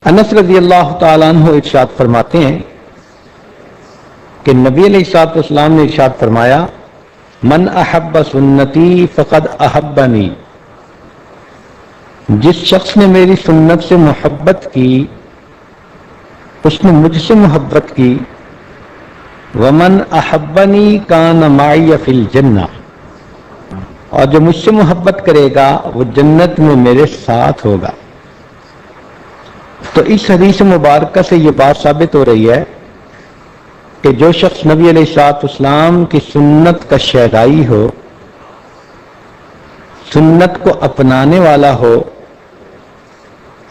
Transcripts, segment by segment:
انس رضی اللہ تعالیٰ عنہ ارشاد فرماتے ہیں کہ نبی علیہ الصلوۃ والسلام نے ارشاد فرمایا، من احب سنتی فقد احبنی، جس شخص نے میری سنت سے محبت کی اس نے مجھ سے محبت کی، ومن احبنی کان معی فی الجنہ، اور جو مجھ سے محبت کرے گا وہ جنت میں میرے ساتھ ہوگا۔ تو اس حدیث مبارکہ سے یہ بات ثابت ہو رہی ہے کہ جو شخص نبی علیہ الصلوۃ والسلام کی سنت کا شیدائی ہو، سنت کو اپنانے والا ہو،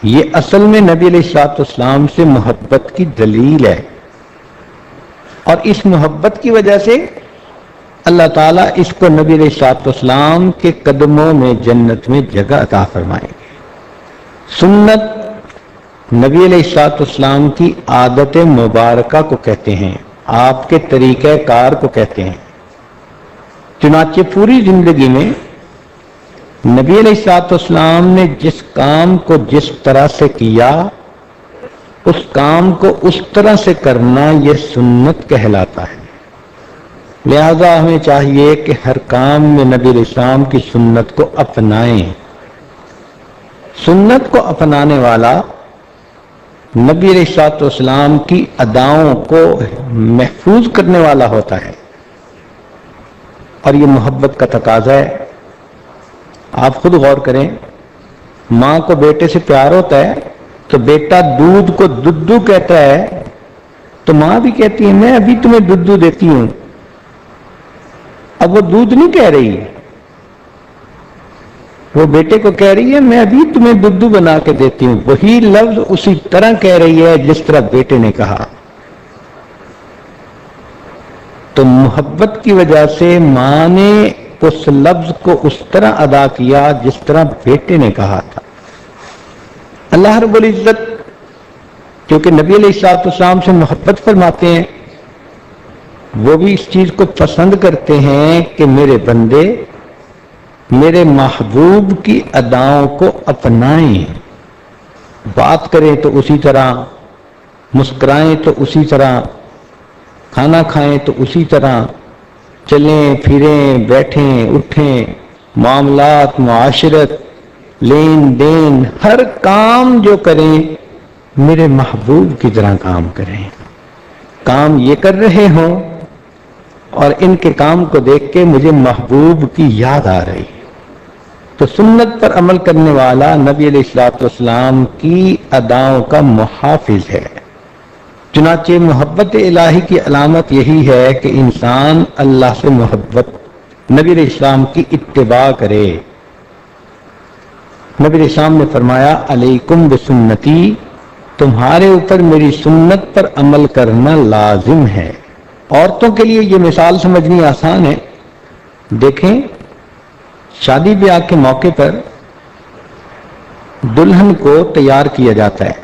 یہ اصل میں نبی علیہ الصلوۃ والسلام سے محبت کی دلیل ہے، اور اس محبت کی وجہ سے اللہ تعالیٰ اس کو نبی علیہ الصلوۃ والسلام کے قدموں میں جنت میں جگہ عطا فرمائیں گے۔ سنت نبی علیہ الصلوۃ والسلام کی عادت مبارکہ کو کہتے ہیں، آپ کے طریقہ کار کو کہتے ہیں۔ چنانچہ پوری زندگی میں نبی علیہ الصلوۃ والسلام نے جس کام کو جس طرح سے کیا، اس کام کو اس طرح سے کرنا یہ سنت کہلاتا ہے۔ لہذا ہمیں چاہیے کہ ہر کام میں نبی علیہ السلام کی سنت کو اپنائیں۔ سنت کو اپنانے والا نبی علیہ الصلوۃ والسلام کی اداؤں کو محفوظ کرنے والا ہوتا ہے، اور یہ محبت کا تقاضا ہے۔ آپ خود غور کریں، ماں کو بیٹے سے پیار ہوتا ہے تو بیٹا دودھ کو ددو کہتا ہے تو ماں بھی کہتی ہے میں ابھی تمہیں دودھ دیتی ہوں۔ اب وہ دودھ نہیں کہہ رہی، وہ بیٹے کو کہہ رہی ہے میں ابھی تمہیں دودھ بنا کے دیتی ہوں، وہی لفظ اسی طرح کہہ رہی ہے جس طرح بیٹے نے کہا۔ تو محبت کی وجہ سے ماں نے اس لفظ کو اس طرح ادا کیا جس طرح بیٹے نے کہا تھا۔ اللہ رب العزت کیونکہ نبی علیہ الصلوۃ والسلام سے محبت فرماتے ہیں، وہ بھی اس چیز کو پسند کرتے ہیں کہ میرے بندے میرے محبوب کی اداؤں کو اپنائیں، بات کریں تو اسی طرح، مسکرائیں تو اسی طرح، کھانا کھائیں تو اسی طرح، چلیں پھریں بیٹھیں اٹھیں، معاملات معاشرت لین دین ہر کام جو کریں میرے محبوب کی طرح کام کریں۔ کام یہ کر رہے ہوں اور ان کے کام کو دیکھ کے مجھے محبوب کی یاد آ رہی ہے، تو سنت پر عمل کرنے والا نبی علیہ الصلوۃ والسلام کی اداؤں کا محافظ ہے۔ چنانچہ محبت الہی کی علامت یہی ہے کہ انسان اللہ سے محبت، نبی علیہ السلام کی اتباع کرے۔ نبی علیہ السلام نے فرمایا علیکم بسنتی، تمہارے اوپر میری سنت پر عمل کرنا لازم ہے۔ عورتوں کے لیے یہ مثال سمجھنی آسان ہے۔ دیکھیں، شادی بیاہ کے موقع پر دلہن کو تیار کیا جاتا ہے،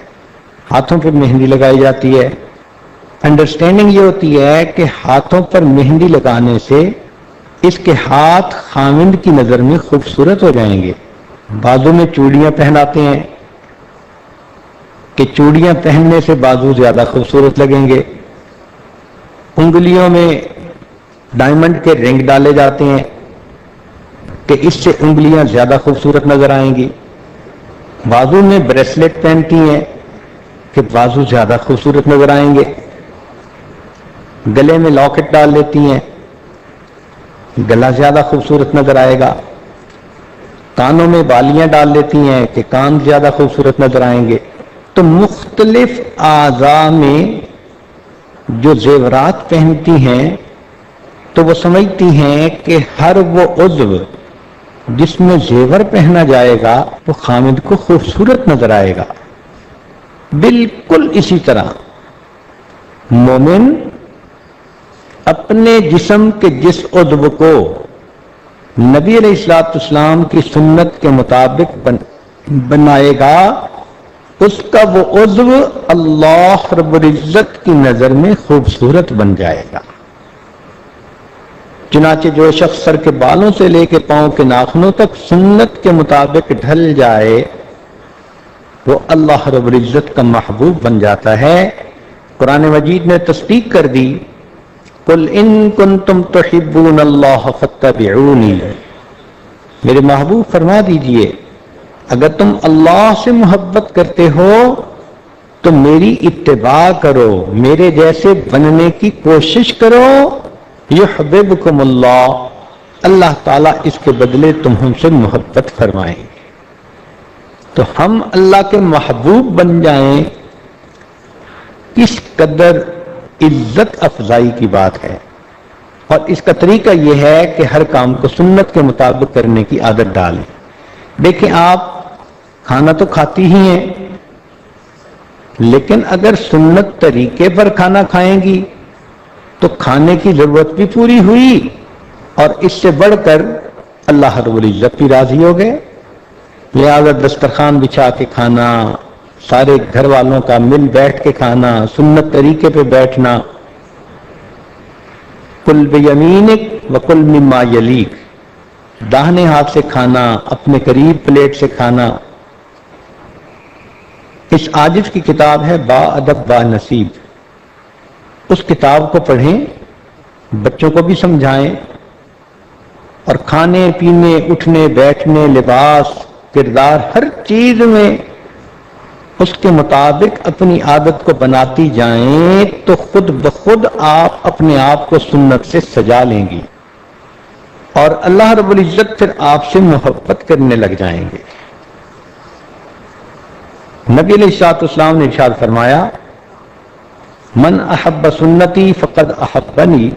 ہاتھوں پر مہندی لگائی جاتی ہے۔ انڈرسٹینڈنگ یہ ہوتی ہے کہ ہاتھوں پر مہندی لگانے سے اس کے ہاتھ خاوند کی نظر میں خوبصورت ہو جائیں گے۔ بازو میں چوڑیاں پہناتے ہیں کہ چوڑیاں پہننے سے بازو زیادہ خوبصورت لگیں گے۔ انگلیوں میں ڈائمنڈ کے رنگ ڈالے جاتے ہیں کہ اس سے انگلیاں زیادہ خوبصورت نظر آئیں گی۔ بازو میں بریسلیٹ پہنتی ہیں کہ بازو زیادہ خوبصورت نظر آئیں گے۔ گلے میں لاکٹ ڈال لیتی ہیں، گلا زیادہ خوبصورت نظر آئے گا۔ کانوں میں بالیاں ڈال لیتی ہیں کہ کان زیادہ خوبصورت نظر آئیں گے۔ تو مختلف اعضاء میں جو زیورات پہنتی ہیں تو وہ سمجھتی ہیں کہ ہر وہ عضو جس میں زیور پہنا جائے گا وہ خامد کو خوبصورت نظر آئے گا۔ بالکل اسی طرح مومن اپنے جسم کے جس عضو کو نبی علیہ الصلوۃ والسلام کی سنت کے مطابق بنائے گا، اس کا وہ عضو اللہ رب العزت کی نظر میں خوبصورت بن جائے گا۔ چنانچہ جو شخص سر کے بالوں سے لے کے پاؤں کے ناخنوں تک سنت کے مطابق ڈھل جائے وہ اللہ رب العزت کا محبوب بن جاتا ہے۔ قرآن مجید نے تصدیق کر دی، قل ان کنتم تحبون اللہ فاتبعونی، میرے محبوب فرما دیجئے اگر تم اللہ سے محبت کرتے ہو تو میری اتباع کرو، میرے جیسے بننے کی کوشش کرو، یحببکم اللہ، اللہ تعالیٰ اس کے بدلے تم ہم سے محبت فرمائیں گے۔ تو ہم اللہ کے محبوب بن جائیں، کس قدر عزت افزائی کی بات ہے۔ اور اس کا طریقہ یہ ہے کہ ہر کام کو سنت کے مطابق کرنے کی عادت ڈالیں۔ دیکھیں آپ کھانا تو کھاتی ہی ہیں، لیکن اگر سنت طریقے پر کھانا کھائیں گی تو کھانے کی ضرورت بھی پوری ہوئی، اور اس سے بڑھ کر اللہ رب العزت بھی راضی ہو گئے۔ لہذا دسترخوان بچھا کے کھانا، سارے گھر والوں کا مل بیٹھ کے کھانا، سنت طریقے پہ بیٹھنا، کل بیمینک وکل مما یلیک، داہنے ہاتھ سے کھانا، اپنے قریب پلیٹ سے کھانا۔ اس عاجز کی کتاب ہے با ادب با نصیب، اس کتاب کو پڑھیں، بچوں کو بھی سمجھائیں، اور کھانے پینے، اٹھنے بیٹھنے، لباس، کردار، ہر چیز میں اس کے مطابق اپنی عادت کو بناتی جائیں تو خود بخود آپ اپنے آپ کو سنت سے سجا لیں گی، اور اللہ رب العزت پھر آپ سے محبت کرنے لگ جائیں گے۔ نبی علیہ الصلوۃ والسلام نے ارشاد فرمایا، من احب سنتی فقد احبنی،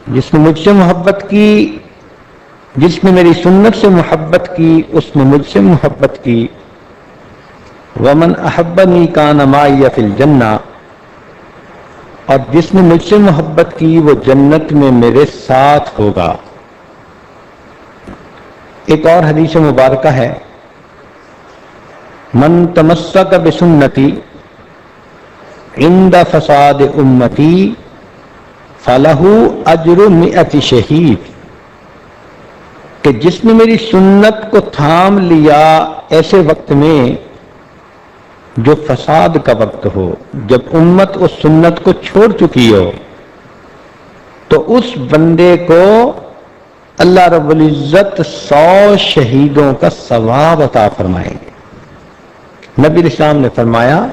جس نے مجھ سے محبت کی، جس نے میری سنت سے محبت کی، اس نے مجھ سے محبت کی۔ ومن احبنی کان معی فی الجنہ، اور جس نے مجھ سے محبت کی وہ جنت میں میرے ساتھ ہوگا۔ ایک اور حدیث مبارکہ ہے، من تمسک بسنتی عند فساد امتی فلہ اجر 100 شہید، کہ جس نے میری سنت کو تھام لیا ایسے وقت میں جو فساد کا وقت ہو، جب امت اس سنت کو چھوڑ چکی ہو، تو اس بندے کو اللہ رب العزت 100 شہیدوں کا ثواب عطا فرمائیں گے۔ نبی الاسلام نے فرمایا،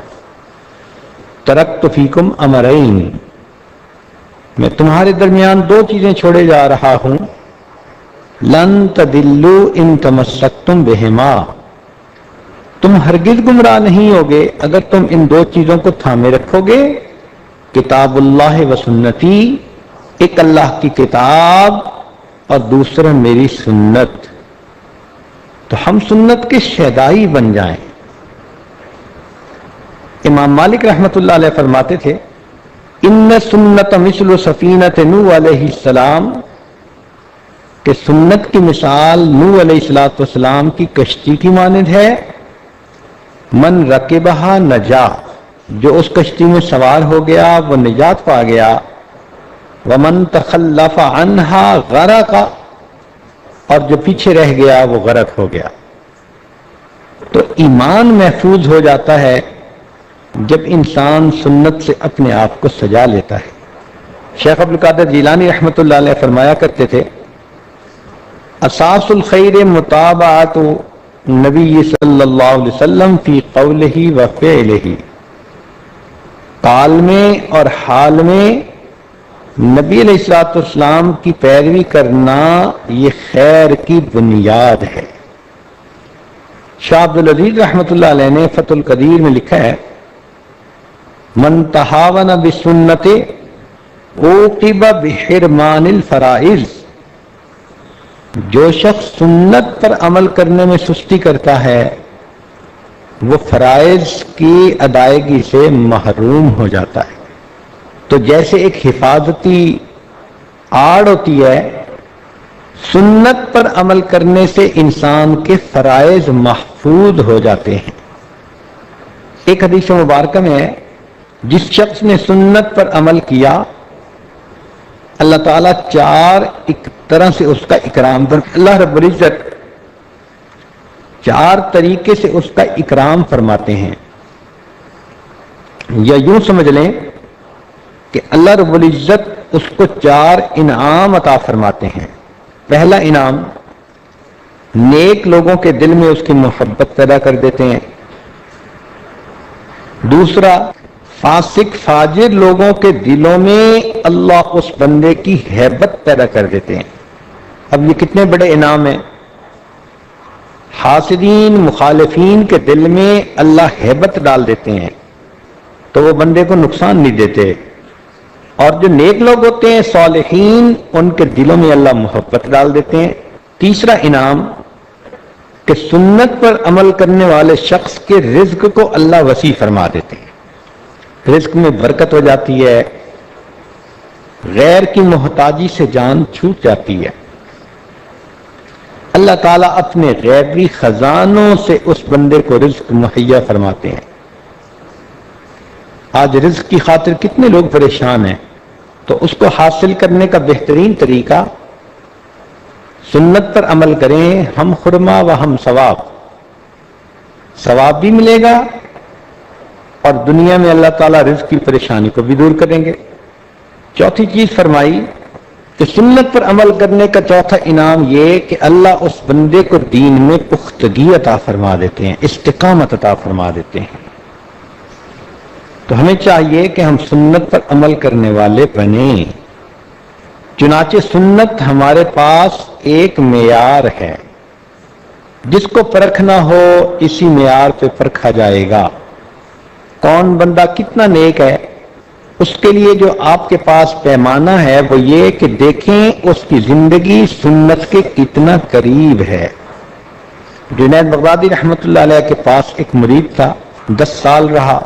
ترکت فیکم امرین، میں تمہارے درمیان 2 چیزیں چھوڑے جا رہا ہوں، لن تدلوا ان تمسکتم بہما، تم ہرگز گمراہ نہیں ہوگے اگر تم ان 2 چیزوں کو تھامے رکھو گے، کتاب اللہ و سنتی، ایک اللہ کی کتاب اور دوسرا میری سنت۔ تو ہم سنت کے شیدائی بن جائیں۔ امام مالک رحمۃ اللہ علیہ فرماتے تھے، ان سنت مثل سفینۃ نوح علیہ السلام، کہ سنت کی مثال نوح علیہ السلام کی کشتی کی مانند ہے، من رکبہا نجا، جو اس کشتی میں سوار ہو گیا وہ نجات پا گیا، ومن تخلف عنہا غرق، اور جو پیچھے رہ گیا وہ غرق ہو گیا۔ تو ایمان محفوظ ہو جاتا ہے جب انسان سنت سے اپنے آپ کو سجا لیتا ہے۔ شیخ عبدالقادر جیلانی رحمۃ اللہ علیہ فرمایا کرتے تھے، اساس الخیر متابعت نبی صلی اللہ علیہ وسلم فی قولہ و فعلہ، قال میں اور حال میں نبی علیہ الصلوۃ والسلام کی پیروی کرنا یہ خیر کی بنیاد ہے۔ شاہ عبدالعزیز رحمۃ اللہ علیہ نے فتح القدیر میں لکھا ہے، من تہاون بسنت عوقب بحرمان الفرائض، جو شخص سنت پر عمل کرنے میں سستی کرتا ہے وہ فرائض کی ادائیگی سے محروم ہو جاتا ہے۔ تو جیسے ایک حفاظتی آڑ ہوتی ہے، سنت پر عمل کرنے سے انسان کے فرائض محفوظ ہو جاتے ہیں۔ ایک حدیث مبارکہ میں ہے، جس شخص نے سنت پر عمل کیا اللہ تعالیٰ 4 ایک طرح سے اس کا اکرام کر، اللہ رب العزت 4 طریقے سے اس کا اکرام فرماتے ہیں، یا یوں سمجھ لیں کہ اللہ رب العزت اس کو 4 انعام عطا فرماتے ہیں۔ پہلا انعام، نیک لوگوں کے دل میں اس کی محبت پیدا کر دیتے ہیں۔ دوسرا، فاسق فاجر لوگوں کے دلوں میں اللہ اس بندے کی ہیبت پیدا کر دیتے ہیں۔ اب یہ کتنے بڑے انعام ہیں۔ حاسدین مخالفین کے دل میں اللہ ہیبت ڈال دیتے ہیں تو وہ بندے کو نقصان نہیں دیتے، اور جو نیک لوگ ہوتے ہیں صالحین، ان کے دلوں میں اللہ محبت ڈال دیتے ہیں۔ تیسرا انعام کہ سنت پر عمل کرنے والے شخص کے رزق کو اللہ وسیع فرما دیتے ہیں، رزق میں برکت ہو جاتی ہے، غیر کی محتاجی سے جان چھوٹ جاتی ہے۔ اللہ تعالیٰ اپنے غیبی خزانوں سے اس بندے کو رزق مہیا فرماتے ہیں۔ آج رزق کی خاطر کتنے لوگ پریشان ہیں، تو اس کو حاصل کرنے کا بہترین طریقہ سنت پر عمل کریں، ہم خرما و ہم ثواب، ثواب بھی ملے گا اور دنیا میں اللہ تعالیٰ رزق کی پریشانی کو بھی دور کریں گے۔ چوتھی چیز فرمائی کہ سنت پر عمل کرنے کا چوتھا انعام یہ کہ اللہ اس بندے کو دین میں پختگی عطا فرما دیتے ہیں، استقامت عطا فرما دیتے ہیں۔ تو ہمیں چاہیے کہ ہم سنت پر عمل کرنے والے بنیں۔ چنانچہ سنت ہمارے پاس ایک معیار ہے، جس کو پرکھنا ہو اسی معیار پہ پرکھا جائے گا۔ کون بندہ کتنا نیک ہے، اس کے لیے جو آپ کے پاس پیمانہ ہے وہ یہ کہ دیکھیں اس کی زندگی سنت کے کتنا قریب ہے۔ جنید بغدادی رحمۃ اللہ علیہ کے پاس ایک مرید تھا، 10 سال رہا۔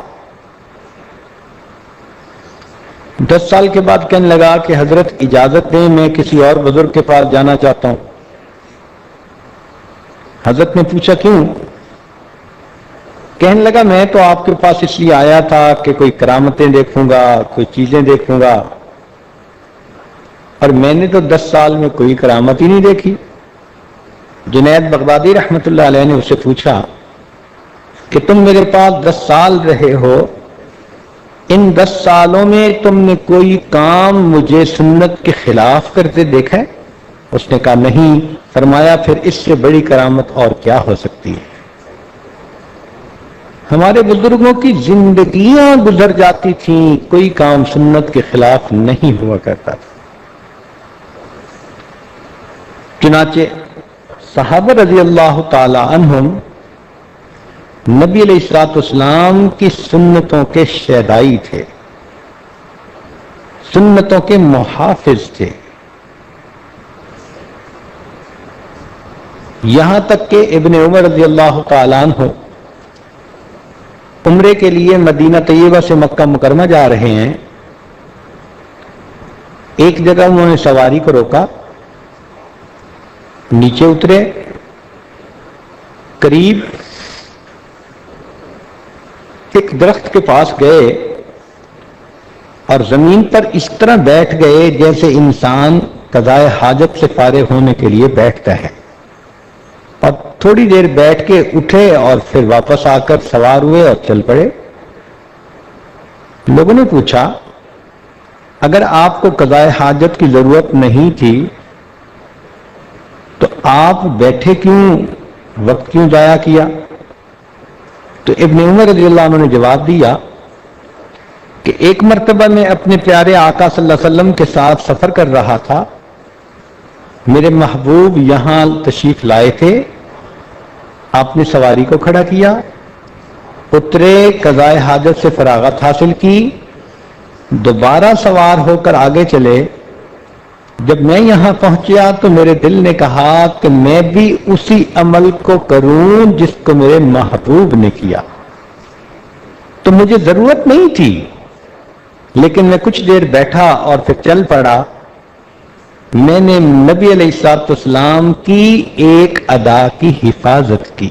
10 سال کے بعد کہنے لگا کہ حضرت اجازت دیں، میں کسی اور بزرگ کے پاس جانا چاہتا ہوں۔ حضرت نے پوچھا کیوں؟ کہنے لگا میں تو آپ کے پاس اس لیے آیا تھا کہ کوئی کرامتیں دیکھوں گا، کوئی چیزیں دیکھوں گا، اور میں نے تو 10 سال میں کوئی کرامت ہی نہیں دیکھی۔ جنید بغدادی رحمۃ اللہ علیہ نے اسے پوچھا کہ تم میرے پاس 10 سال رہے ہو، ان 10 سالوں میں تم نے کوئی کام مجھے سنت کے خلاف کرتے دیکھا ہے؟ اس نے کہا نہیں۔ فرمایا پھر اس سے بڑی کرامت اور کیا ہو سکتی ہے؟ ہمارے بزرگوں کی زندگیاں گزر جاتی تھیں، کوئی کام سنت کے خلاف نہیں ہوا کرتا تھا۔ چنانچہ صحابہ رضی اللہ تعالی عنہم نبی علیہ الصلوۃ والسلام کی سنتوں کے شیدائی تھے، سنتوں کے محافظ تھے، یہاں تک کہ ابن عمر رضی اللہ تعالیٰ عنہ عمرے کے لیے مدینہ طیبہ سے مکہ مکرمہ جا رہے ہیں۔ ایک جگہ انہوں نے سواری کو روکا، نیچے اترے، قریب ایک درخت کے پاس گئے اور زمین پر اس طرح بیٹھ گئے جیسے انسان قضائے حاجت سے فارغ ہونے کے لیے بیٹھتا ہے، اور تھوڑی دیر بیٹھ کے اٹھے اور پھر واپس آ کر سوار ہوئے اور چل پڑے۔ لوگوں نے پوچھا اگر آپ کو قضائے حاجت کی ضرورت نہیں تھی تو آپ بیٹھے کیوں، وقت کیوں ضائع کیا؟ تو ابن عمر رضی اللہ عنہ نے جواب دیا کہ ایک مرتبہ میں اپنے پیارے آقا صلی اللہ علیہ وسلم کے ساتھ سفر کر رہا تھا، میرے محبوب یہاں تشریف لائے تھے، آپ نے سواری کو کھڑا کیا، اترے، قضائے حاجت سے فراغت حاصل کی، دوبارہ سوار ہو کر آگے چلے۔ جب میں یہاں پہنچیا تو میرے دل نے کہا کہ میں بھی اسی عمل کو کروں جس کو میرے محبوب نے کیا، تو مجھے ضرورت نہیں تھی، لیکن میں کچھ دیر بیٹھا اور پھر چل پڑا۔ میں نے نبی علیہ الصلوۃ والسلام کی ایک ادا کی حفاظت کی۔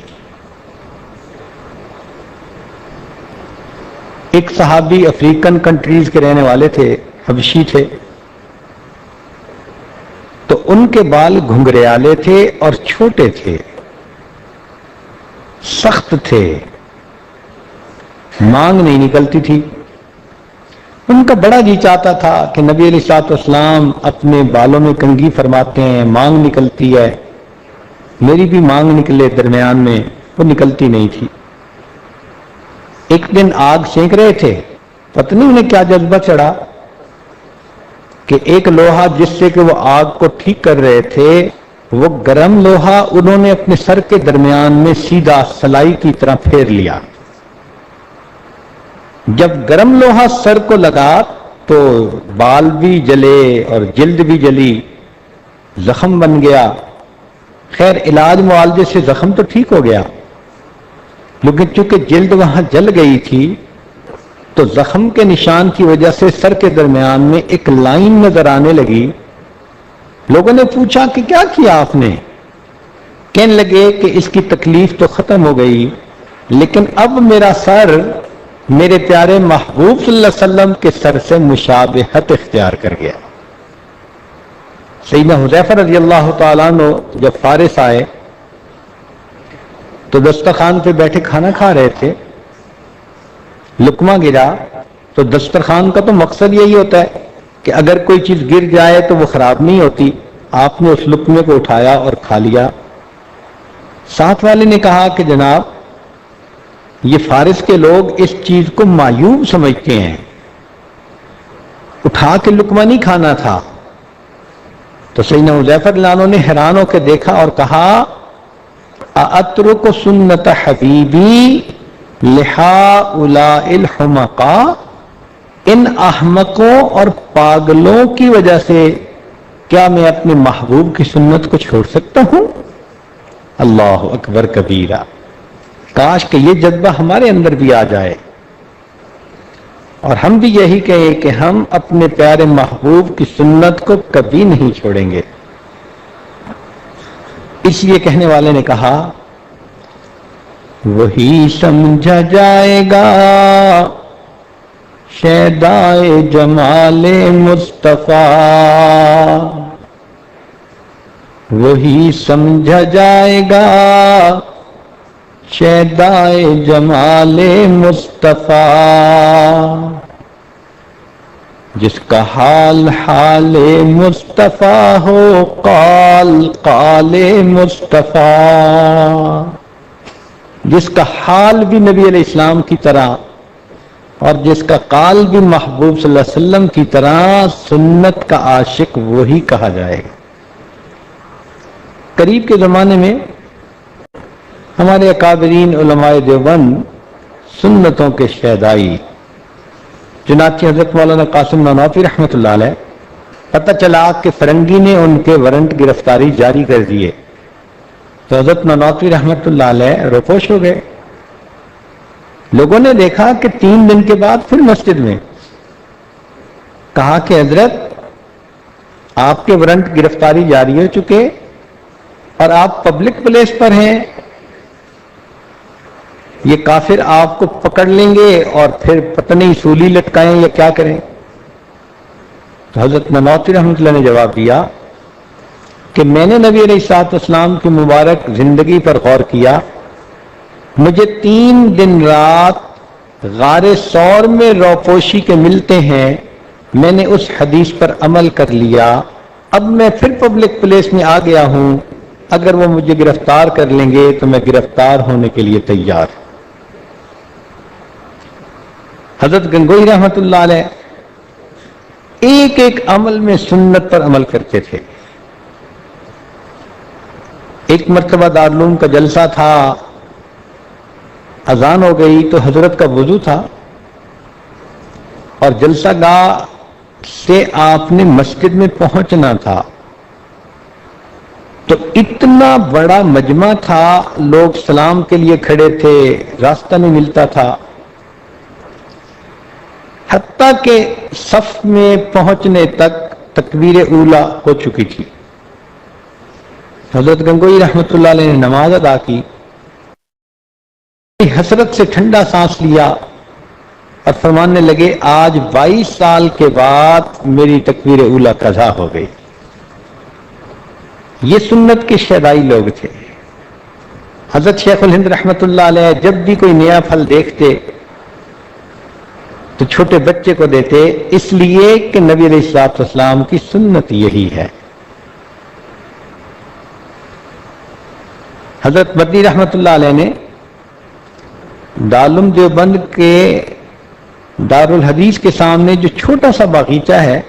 ایک صحابی افریقن کنٹریز کے رہنے والے تھے، حبشی تھے، تو ان کے بال گھنگریالے تھے اور چھوٹے تھے، سخت تھے، مانگ نہیں نکلتی تھی. ان کا بڑا جی چاہتا تھا کہ نبی علیہ الصلوۃ والسلام اپنے بالوں میں کنگھی فرماتے ہیں، مانگ نکلتی ہے، میری بھی مانگ نکلے درمیان میں، وہ نکلتی نہیں تھی. ایک دن آگ سینک رہے تھے، پتہ نہیں انہیں کیا جذبہ چڑھا کہ ایک لوہا جس سے کہ وہ آگ کو ٹھیک کر رہے تھے، وہ گرم لوہا انہوں نے اپنے سر کے درمیان میں سیدھا سلائی کی طرح پھیر لیا. جب گرم لوہا سر کو لگا تو بال بھی جلے اور جلد بھی جلی، زخم بن گیا. خیر علاج معالجے سے زخم تو ٹھیک ہو گیا، لیکن چونکہ جلد وہاں جل گئی تھی تو زخم کے نشان کی وجہ سے سر کے درمیان میں ایک لائن نظر آنے لگی. لوگوں نے پوچھا کہ کیا کیا آپ نے؟ کہنے لگے کہ اس کی تکلیف تو ختم ہو گئی، لیکن اب میرا سر میرے پیارے محبوب صلی اللہ علیہ وسلم کے سر سے مشابہت اختیار کر گیا. سیدنا حذیفہ رضی اللہ تعالیٰ عنہ جب فارس آئے تو دسترخوان پہ بیٹھے کھانا کھا رہے تھے، لقمہ گرا تو دسترخوان کا تو مقصد یہی ہوتا ہے کہ اگر کوئی چیز گر جائے تو وہ خراب نہیں ہوتی. آپ نے اس لقمے کو اٹھایا اور کھا لیا. ساتھ والے نے کہا کہ جناب یہ فارس کے لوگ اس چیز کو معیوب سمجھتے ہیں، اٹھا کے لقمہ نہیں کھانا تھا. تو سیدنا حذیفہ رضی اللہ عنہ نے حیران ہو کے دیکھا اور کہا اَأَتْرُكُ سُنَّةَ حَبِيبِي لِهَٰؤُلَاءِ الْحُمَقَاءِ، ان احمقوں اور پاگلوں کی وجہ سے کیا میں اپنے محبوب کی سنت کو چھوڑ سکتا ہوں؟ اللہ اکبر کبیرہ. کاش کہ یہ جذبہ ہمارے اندر بھی آ جائے اور ہم بھی یہی کہیں کہ ہم اپنے پیارے محبوب کی سنت کو کبھی نہیں چھوڑیں گے. اس لیے کہنے والے نے کہا وہی سمجھا جائے گا شیدائے جمال مصطفیٰ، وہی سمجھا جائے گا شیدائے جمال مصطفیٰ، جس کا حال حال مصطفیٰ ہو قال قال مصطفیٰ، جس کا حال بھی نبی علیہ السلام کی طرح اور جس کا قال بھی محبوب صلی اللہ علیہ وسلم کی طرح، سنت کا عاشق وہی کہا جائے گا. قریب کے زمانے میں ہمارے اکابرین علماء دیوبند سنتوں کے شیدائی چنانچہ حضرت مولانا قاسم نانوتوی رحمۃ اللہ علیہ پتہ چلا کہ فرنگی نے ان کے وارنٹ گرفتاری جاری کر دیے تو حضرت نانوتوی رحمۃ اللہ علیہ روپوش ہو گئے. لوگوں نے دیکھا کہ 3 دن کے بعد پھر مسجد میں کہا کہ حضرت آپ کے وارنٹ گرفتاری جاری ہو چکے اور آپ پبلک پلیس پر ہیں، یہ کافر آپ کو پکڑ لیں گے اور پھر پتہ نہیں سولی لٹکائیں یا کیا کریں. تو حضرت نانوتوی رحمۃ اللہ نے جواب دیا کہ میں نے نبی علیہ الصلوۃ والسلام کی مبارک زندگی پر غور کیا، مجھے 3 دن رات غار ثور میں روپوشی کے ملتے ہیں، میں نے اس حدیث پر عمل کر لیا، اب میں پھر پبلک پلیس میں آ گیا ہوں، اگر وہ مجھے گرفتار کر لیں گے تو میں گرفتار ہونے کے لیے تیار. حضرت گنگوئی رحمۃ اللہ علیہ ایک ایک عمل میں سنت پر عمل کرتے تھے. ایک مرتبہ دارالعلوم کا جلسہ تھا، اذان ہو گئی تو حضرت کا وضو تھا اور جلسہ گاہ سے آپ نے مسجد میں پہنچنا تھا، تو اتنا بڑا مجمع تھا، لوگ سلام کے لیے کھڑے تھے، راستہ نہیں ملتا تھا، حتیٰ کہ صف میں پہنچنے تک تکبیر اولیٰ ہو چکی تھی. حضرت گنگوئی رحمۃ اللہ علیہ نے نماز ادا کی، حسرت سے ٹھنڈا سانس لیا اور فرمانے لگے آج 22 سال کے بعد میری تکبیر اولیٰ قضا ہو گئی. یہ سنت کے شیدائی لوگ تھے. حضرت شیخ الہند رحمۃ اللہ علیہ جب بھی کوئی نیا پھل دیکھتے تو چھوٹے بچے کو دیتے، اس لیے کہ نبی علیہ الصلوۃ والسلام کی سنت یہی ہے۔ حضرت مدنی رحمۃ اللہ علیہ نے دارالعلوم دیوبند کے دارالحدیث کے سامنے جو چھوٹا سا باغیچہ ہے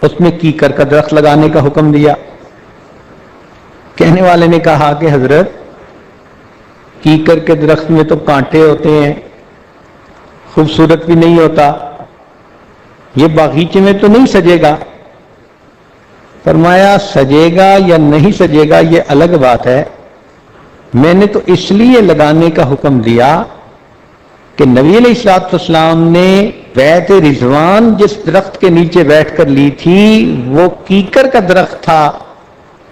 اس میں کیکر کا درخت لگانے کا حکم دیا۔ کہنے والے نے کہا کہ حضرت کیکر کے درخت میں تو کانٹے ہوتے ہیں، خوبصورت بھی نہیں ہوتا، یہ باغیچے میں تو نہیں سجے گا۔ فرمایا سجے گا یا نہیں سجے گا یہ الگ بات ہے، میں نے تو اس لیے لگانے کا حکم دیا کہ نبی علیہ الصلوۃ والسلام نے بیعت رضوان جس درخت کے نیچے بیٹھ کر لی تھی وہ کیکر کا درخت تھا،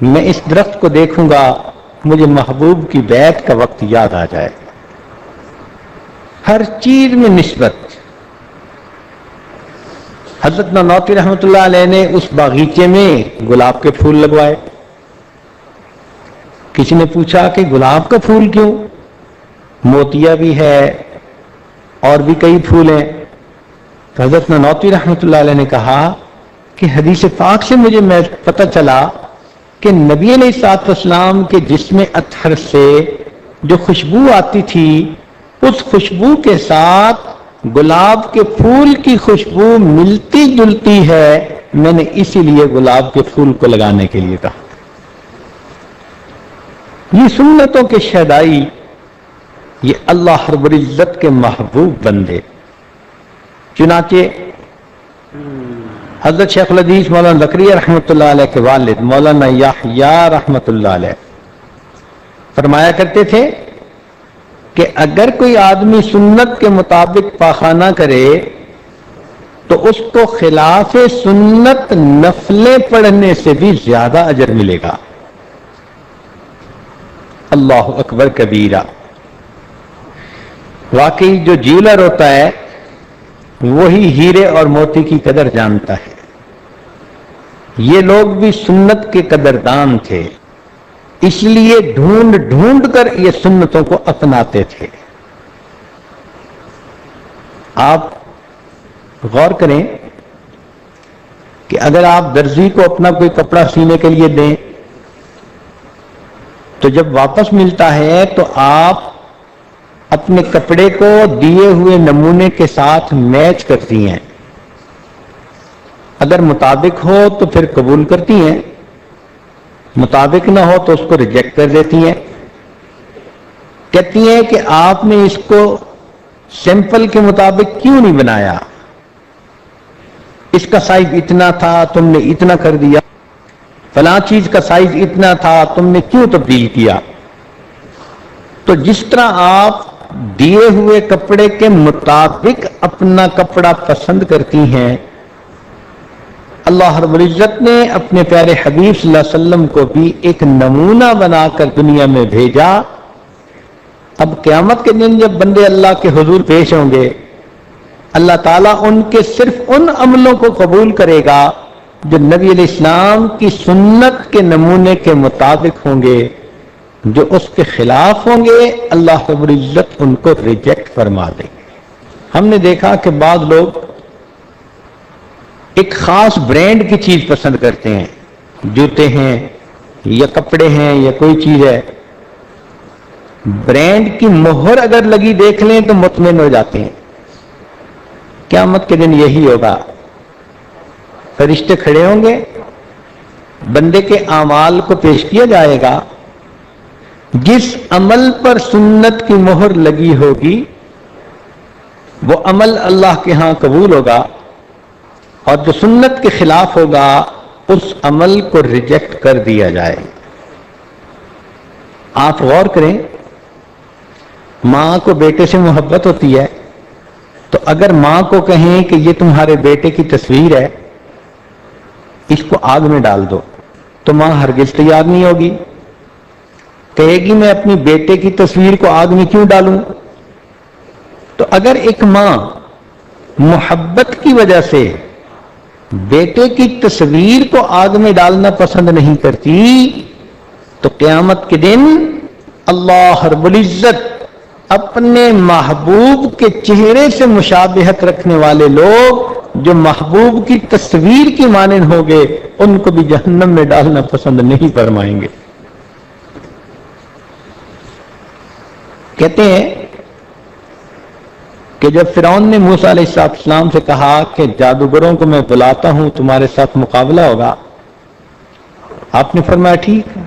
میں اس درخت کو دیکھوں گا مجھے محبوب کی بیعت کا وقت یاد آ جائے۔ ہر چیز میں نسبت۔ حضرت نانوتوی رحمۃ اللہ علیہ نے اس باغیچے میں گلاب کے پھول لگوائے۔ کسی نے پوچھا کہ گلاب کا پھول کیوں؟ موتیا بھی ہے اور بھی کئی پھول ہیں۔ تو حضرت نانوتوی رحمۃ اللہ علیہ نے کہا کہ حدیث پاک سے مجھے پتہ چلا کہ نبی علیہ الصلوۃ والسلام کے جسم اطہر سے جو خوشبو آتی تھی اس خوشبو کے ساتھ گلاب کے پھول کی خوشبو ملتی جلتی ہے، میں نے اسی لیے گلاب کے پھول کو لگانے کے لیے کہا۔ یہ سنتوں کے شہدائی، یہ اللہ رب العزت کے محبوب بندے۔ چنانچہ حضرت شیخ الحدیث مولانا زکریا رحمۃ اللہ علیہ کے والد مولانا یحییٰ رحمۃ اللہ علیہ فرمایا کرتے تھے کہ اگر کوئی آدمی سنت کے مطابق پاخانہ کرے تو اس کو خلاف سنت نفلیں پڑھنے سے بھی زیادہ اجر ملے گا۔ اللہ اکبر کبیرہ۔ واقعی جو جیولر ہوتا ہے وہی ہیرے اور موتی کی قدر جانتا ہے۔ یہ لوگ بھی سنت کے قدردان تھے، اس لیے ڈھونڈ ڈھونڈ کر یہ سنتوں کو اپناتے تھے۔ آپ غور کریں کہ اگر آپ درزی کو اپنا کوئی کپڑا سینے کے لیے دیں تو جب واپس ملتا ہے تو آپ اپنے کپڑے کو دیے ہوئے نمونے کے ساتھ میچ کرتی ہیں، اگر مطابق ہو تو پھر قبول کرتی ہیں، مطابق نہ ہو تو اس کو ریجیکٹ کر دیتی ہیں۔ کہتی ہیں کہ آپ نے اس کو سیمپل کے مطابق کیوں نہیں بنایا، اس کا سائز اتنا تھا تم نے اتنا کر دیا، فلاں چیز کا سائز اتنا تھا تم نے کیوں تبدیل کیا۔ تو جس طرح آپ دیے ہوئے کپڑے کے مطابق اپنا کپڑا پسند کرتی ہیں، اللہ رب العزت نے اپنے پیارے حبیب صلی اللہ علیہ وسلم کو بھی ایک نمونہ بنا کر دنیا میں بھیجا۔ اب قیامت کے دن جب بندے اللہ کے حضور پیش ہوں گے، اللہ تعالیٰ ان کے صرف ان عملوں کو قبول کرے گا جو نبی علیہ السلام کی سنت کے نمونے کے مطابق ہوں گے، جو اس کے خلاف ہوں گے اللہ رب العزت ان کو ریجیکٹ فرما دیں گے۔ ہم نے دیکھا کہ بعض لوگ ایک خاص برانڈ کی چیز پسند کرتے ہیں، جوتے ہیں یا کپڑے ہیں یا کوئی چیز ہے، برانڈ کی مہر اگر لگی دیکھ لیں تو مطمئن ہو جاتے ہیں۔ قیامت کے دن یہی ہوگا، فرشتے کھڑے ہوں گے، بندے کے اعمال کو پیش کیا جائے گا، جس عمل پر سنت کی مہر لگی ہوگی وہ عمل اللہ کے ہاں قبول ہوگا، اور جو سنت کے خلاف ہوگا اس عمل کو ریجیکٹ کر دیا جائے۔ آپ غور کریں، ماں کو بیٹے سے محبت ہوتی ہے تو اگر ماں کو کہیں کہ یہ تمہارے بیٹے کی تصویر ہے، اس کو آگ میں ڈال دو، تو ماں ہرگز تیار نہیں ہوگی، کہے گی میں اپنی بیٹے کی تصویر کو آگ میں کیوں ڈالوں۔ تو اگر ایک ماں محبت کی وجہ سے بیٹے کی تصویر کو آگ میں ڈالنا پسند نہیں کرتی تو قیامت کے دن اللہ رب العزت اپنے محبوب کے چہرے سے مشابہت رکھنے والے لوگ جو محبوب کی تصویر کی مانند ہو گئے ان کو بھی جہنم میں ڈالنا پسند نہیں فرمائیں گے. کہتے ہیں کہ جب فرعون نے موسیٰ علیہ السلام سے کہا کہ جادوگروں کو میں بلاتا ہوں تمہارے ساتھ مقابلہ ہوگا، آپ نے فرمایا ٹھیک ہے.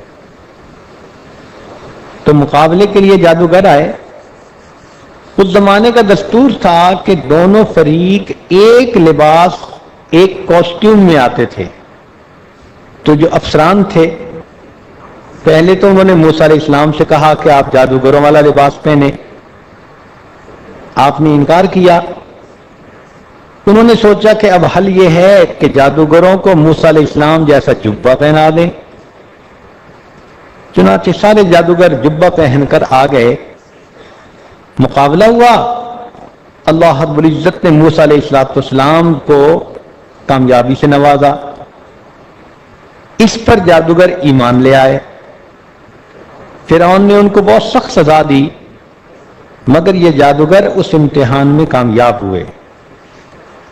تو مقابلے کے لیے جادوگر آئے. اس زمانے کا دستور تھا کہ دونوں فریق ایک لباس ایک کاسٹیوم میں آتے تھے. تو جو افسران تھے پہلے تو انہوں نے موسیٰ علیہ السلام سے کہا کہ آپ جادوگروں والا لباس پہنے. آپ نے انکار کیا. انہوں نے سوچا کہ اب حل یہ ہے کہ جادوگروں کو موسیٰ علیہ السلام جیسا جبہ پہنا دیں. چنانچہ سارے جادوگر جبہ پہن کر آ گئے. مقابلہ ہوا. اللہ رب العزت نے موسیٰ علیہ السلام کو کامیابی سے نوازا. اس پر جادوگر ایمان لے آئے. فرعون نے ان کو بہت سخت سزا دی مگر یہ جادوگر اس امتحان میں کامیاب ہوئے.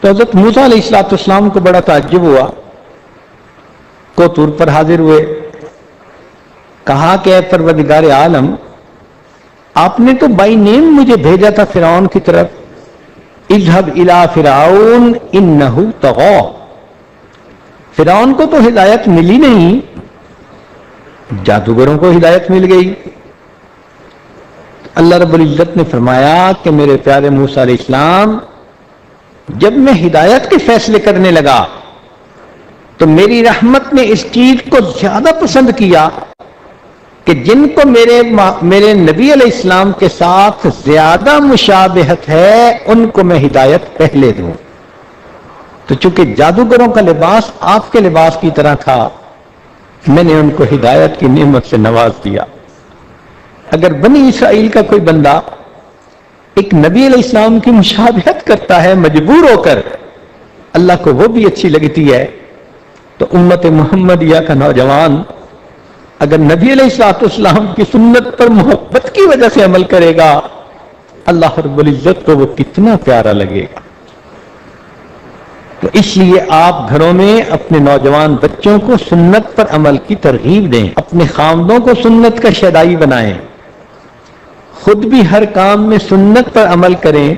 تو حضرت موسیٰ علیہ السلام کو بڑا تعجب ہوا. کو طور پر حاضر ہوئے. کہا کہ اے پروردگار عالم، آپ نے تو بائی نیم مجھے بھیجا تھا فرعون کی طرف. اذهب الى فرعون انه طغى. فرعون کو تو ہدایت ملی نہیں، جادوگروں کو ہدایت مل گئی. اللہ رب العزت نے فرمایا کہ میرے پیارے موسیٰ علیہ السلام، جب میں ہدایت کے فیصلے کرنے لگا تو میری رحمت نے اس چیز کو زیادہ پسند کیا کہ جن کو میرے نبی علیہ السلام کے ساتھ زیادہ مشابہت ہے ان کو میں ہدایت پہلے دوں. تو چونکہ جادوگروں کا لباس آپ کے لباس کی طرح تھا، میں نے ان کو ہدایت کی نعمت سے نواز دیا. اگر بنی اسرائیل کا کوئی بندہ ایک نبی علیہ السلام کی مشابہت کرتا ہے مجبور ہو کر، اللہ کو وہ بھی اچھی لگتی ہے، تو امت محمدیہ کا نوجوان اگر نبی علیہ السلام کی سنت پر محبت کی وجہ سے عمل کرے گا، اللہ رب العزت کو وہ کتنا پیارا لگے گا. تو اس لیے آپ گھروں میں اپنے نوجوان بچوں کو سنت پر عمل کی ترغیب دیں، اپنے خامدوں کو سنت کا شیدائی بنائیں، خود بھی ہر کام میں سنت پر عمل کریں.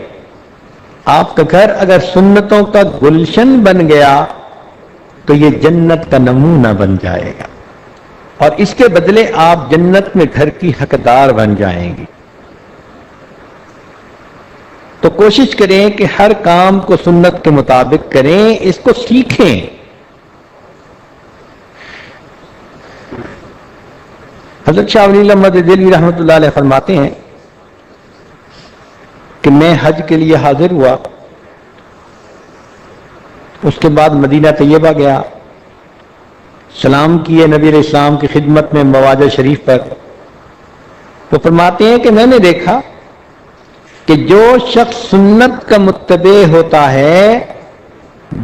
آپ کا گھر اگر سنتوں کا گلشن بن گیا تو یہ جنت کا نمونہ بن جائے گا، اور اس کے بدلے آپ جنت میں گھر کی حقدار بن جائیں گی. تو کوشش کریں کہ ہر کام کو سنت کے مطابق کریں، اس کو سیکھیں. حضرت شاہ ولی اللہ مدد دہلوی رحمۃ اللہ علیہ فرماتے ہیں کہ میں حج کے لیے حاضر ہوا. اس کے بعد مدینہ طیبہ گیا، سلام کیے نبی علیہ السلام کی خدمت میں مواجہ شریف پر. وہ فرماتے ہیں کہ میں نے دیکھا کہ جو شخص سنت کا متبع ہوتا ہے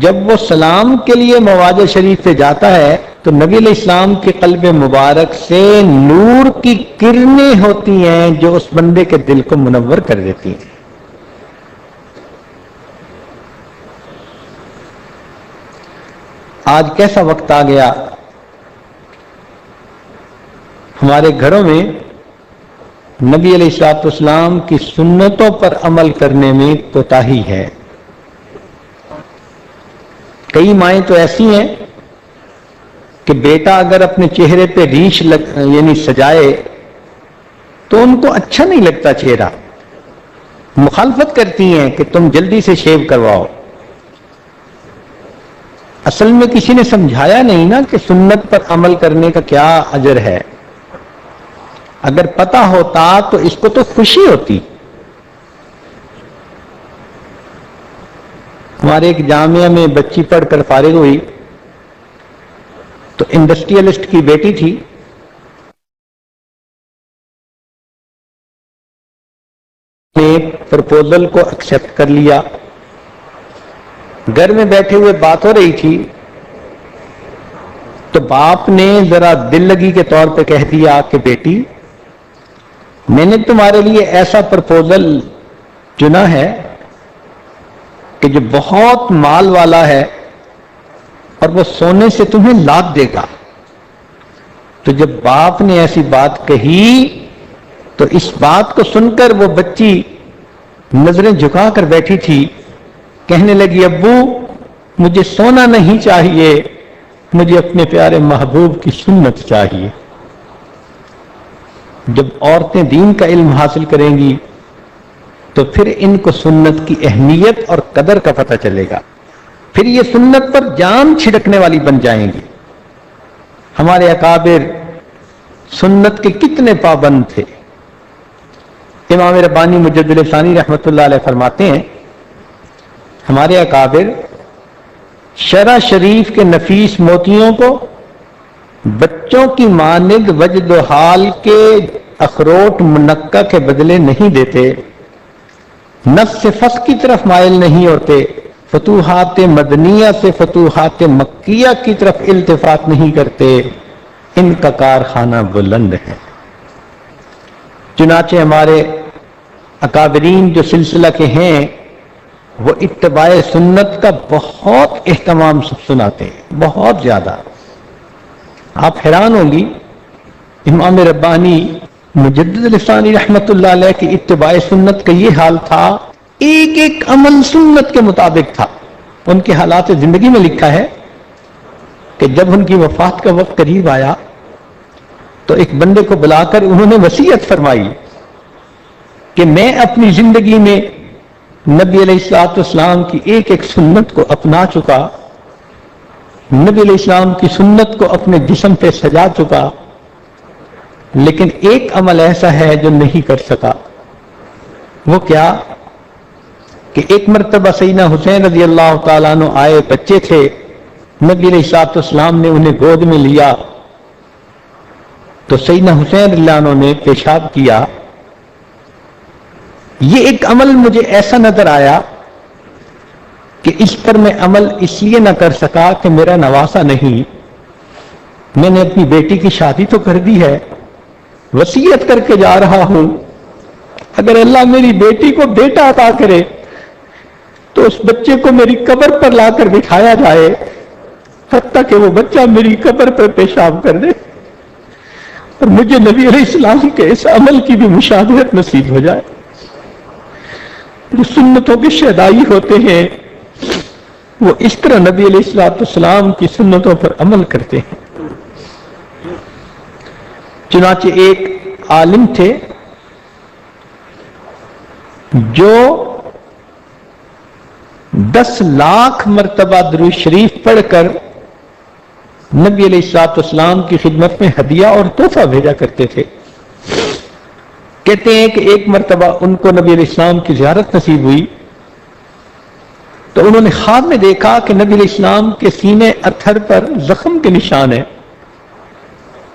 جب وہ سلام کے لیے مواجہ شریف پہ جاتا ہے تو نبی علیہ السلام کے قلب مبارک سے نور کی کرنیں ہوتی ہیں جو اس بندے کے دل کو منور کر دیتی ہیں. آج کیسا وقت آ گیا، ہمارے گھروں میں نبی علیہ السلام کی سنتوں پر عمل کرنے میں کوتاہی ہے. کئی مائیں تو ایسی ہیں کہ بیٹا اگر اپنے چہرے پہ ریش یعنی سجائے تو ان کو اچھا نہیں لگتا چہرہ، مخالفت کرتی ہیں کہ تم جلدی سے شیو کرواؤ. اصل میں کسی نے سمجھایا نہیں نا کہ سنت پر عمل کرنے کا کیا اجر ہے. اگر پتہ ہوتا تو اس کو تو خوشی ہوتی. ہمارے ایک جامعہ میں بچی پڑھ کر فارغ ہوئی تو انڈسٹریلسٹ کی بیٹی تھی، نے پرپوزل کو ایکسپٹ کر لیا. گھر میں بیٹھے ہوئے بات ہو رہی تھی تو باپ نے ذرا دل لگی کے طور پہ کہہ دیا کہ بیٹی میں نے تمہارے لیے ایسا پرپوزل چنا ہے کہ جو بہت مال والا ہے اور وہ سونے سے تمہیں لاد دے گا. تو جب باپ نے ایسی بات کہی تو اس بات کو سن کر وہ بچی نظریں جھکا کر بیٹھی تھی، کہنے لگی ابو مجھے سونا نہیں چاہیے، مجھے اپنے پیارے محبوب کی سنت چاہیے. جب عورتیں دین کا علم حاصل کریں گی تو پھر ان کو سنت کی اہمیت اور قدر کا پتہ چلے گا، پھر یہ سنت پر جان چھڑکنے والی بن جائیں گی. ہمارے اکابر سنت کے کتنے پابند تھے. امام ربانی مجدد ثانی رحمۃ اللہ علیہ فرماتے ہیں ہمارے اکابر شرع شریف کے نفیس موتیوں کو بچوں کی مانند وجد و حال کے اخروٹ منقع کے بدلے نہیں دیتے، نفس فس کی طرف مائل نہیں ہوتے، فتوحات مدنیہ سے فتوحات مکیہ کی طرف التفات نہیں کرتے، ان کا کارخانہ بلند ہے. چنانچہ ہمارے اکابرین جو سلسلہ کے ہیں وہ اتباع سنت کا بہت اہتمام سناتے ہیں، بہت زیادہ. آپ حیران ہوں گی امام ربانی مجدد ثانی رحمت اللہ علیہ کی اتباع سنت کا یہ حال تھا، ایک ایک عمل سنت کے مطابق تھا. ان کے حالات زندگی میں لکھا ہے کہ جب ان کی وفات کا وقت قریب آیا تو ایک بندے کو بلا کر انہوں نے وصیت فرمائی کہ میں اپنی زندگی میں نبی علیہ الصلوۃ والسلام کی ایک ایک سنت کو اپنا چکا، نبی علیہ السلام کی سنت کو اپنے جسم پہ سجا چکا، لیکن ایک عمل ایسا ہے جو نہیں کر سکا. وہ کیا کہ ایک مرتبہ سیدنا حسین رضی اللہ تعالیٰ عنہ آئے، بچے تھے، نبی علیہ الصلوۃ والسلام نے انہیں گود میں لیا تو سیدنا حسین رضی اللہ عنہ نے پیشاب کیا. یہ ایک عمل مجھے ایسا نظر آیا کہ اس پر میں عمل اس لیے نہ کر سکا کہ میرا نواسا نہیں. میں نے اپنی بیٹی کی شادی تو کر دی ہے، وصیت کر کے جا رہا ہوں، اگر اللہ میری بیٹی کو بیٹا عطا کرے تو اس بچے کو میری قبر پر لا کر بٹھایا جائے، حتیٰ کہ وہ بچہ میری قبر پر پیشاب کر دے اور مجھے نبی علیہ السلام کے اس عمل کی بھی مشاہدت نصیب ہو جائے. جو سنتوں کے شہدائی ہوتے ہیں وہ اس طرح نبی علیہ السلام کی سنتوں پر عمل کرتے ہیں. چنانچہ ایک عالم تھے جو 10 لاکھ مرتبہ درود شریف پڑھ کر نبی علیہ السلام کی خدمت میں ہدیہ اور تحفہ بھیجا کرتے تھے. کہتے ہیں کہ ایک مرتبہ ان کو نبی علیہ السلام کی زیارت نصیب ہوئی تو انہوں نے خواب میں دیکھا کہ نبی علیہ السلام کے سینے اتھر پر زخم کے نشان ہیں.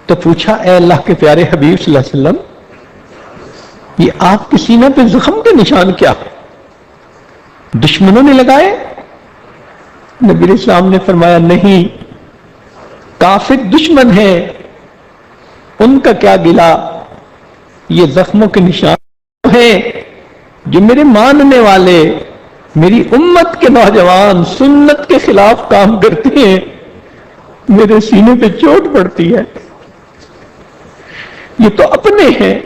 تو پوچھا اے اللہ کے پیارے حبیب صلی اللہ علیہ وسلم، یہ آپ کے سینے پہ زخم کے نشان کیا دشمنوں نے لگائے؟ نبی علیہ السلام نے فرمایا نہیں، کافر دشمن ہیں، ان کا کیا گلا، یہ زخموں کے نشان ہیں جو میرے ماننے والے، میری امت کے نوجوان سنت کے خلاف کام کرتے ہیں، میرے سینے پہ چوٹ پڑتی ہے. یہ تو اپنے ہیں،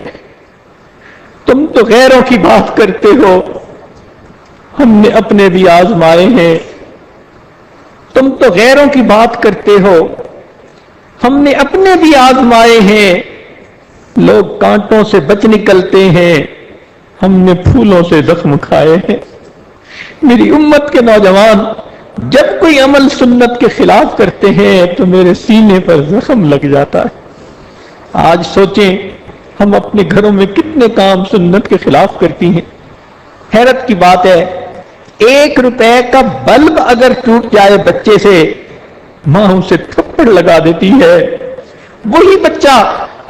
تم تو غیروں کی بات کرتے ہو، ہم نے اپنے بھی آزمائے ہیں. تم تو غیروں کی بات کرتے ہو، ہم نے اپنے بھی آزمائے ہیں. لوگ کانٹوں سے بچ نکلتے ہیں، ہم نے پھولوں سے زخم کھائے ہیں. میری امت کے نوجوان جب کوئی عمل سنت کے خلاف کرتے ہیں تو میرے سینے پر زخم لگ جاتا ہے. آج سوچیں ہم اپنے گھروں میں کتنے کام سنت کے خلاف کرتی ہیں. حیرت کی بات ہے، 1 روپے کا بلب اگر ٹوٹ جائے بچے سے، ماں اسے تھپڑ لگا دیتی ہے. وہی بچہ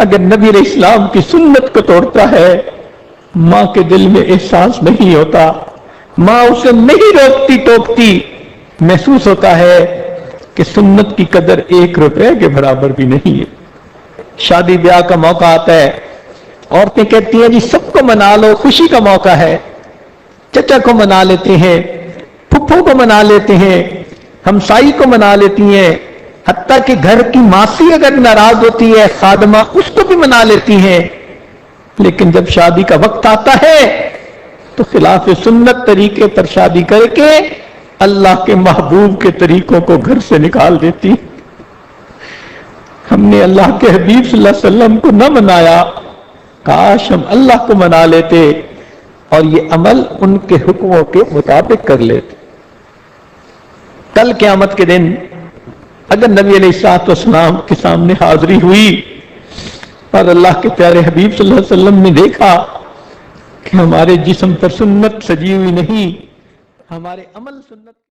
اگر نبی علیہ السلام کی سنت کو توڑتا ہے، ماں کے دل میں احساس نہیں ہوتا، ماں اسے نہیں روکتی ٹوکتی، محسوس ہوتا ہے کہ سنت کی قدر 1 روپے کے برابر بھی نہیں ہے. شادی بیاہ کا موقع آتا ہے، عورتیں کہتی ہیں جی سب کو منا لو، خوشی کا موقع ہے، چچا کو منا لیتے ہیں، پھپھو کو منا لیتے ہیں، ہمسائی کو منا لیتی ہیں، حتیٰ کہ گھر کی ماسی اگر ناراض ہوتی ہے خادمہ اس کو بھی منا لیتی ہیں، لیکن جب شادی کا وقت آتا ہے تو خلاف سنت طریقے پر شادی کر کے اللہ کے محبوب کے طریقوں کو گھر سے نکال دیتی۔ ہم نے اللہ کے حبیب صلی اللہ علیہ وسلم کو نہ منایا، کاش ہم اللہ کو منا لیتے اور یہ عمل ان کے حکموں کے مطابق کر لیتے۔ کل قیامت کے دن اگر نبی علیہ الصلوۃ والسلام کے سامنے حاضری ہوئی اور اللہ کے پیارے حبیب صلی اللہ علیہ وسلم نے دیکھا کہ ہمارے جسم پر سنت سجی ہوئی نہیں، ہمارے عمل سنت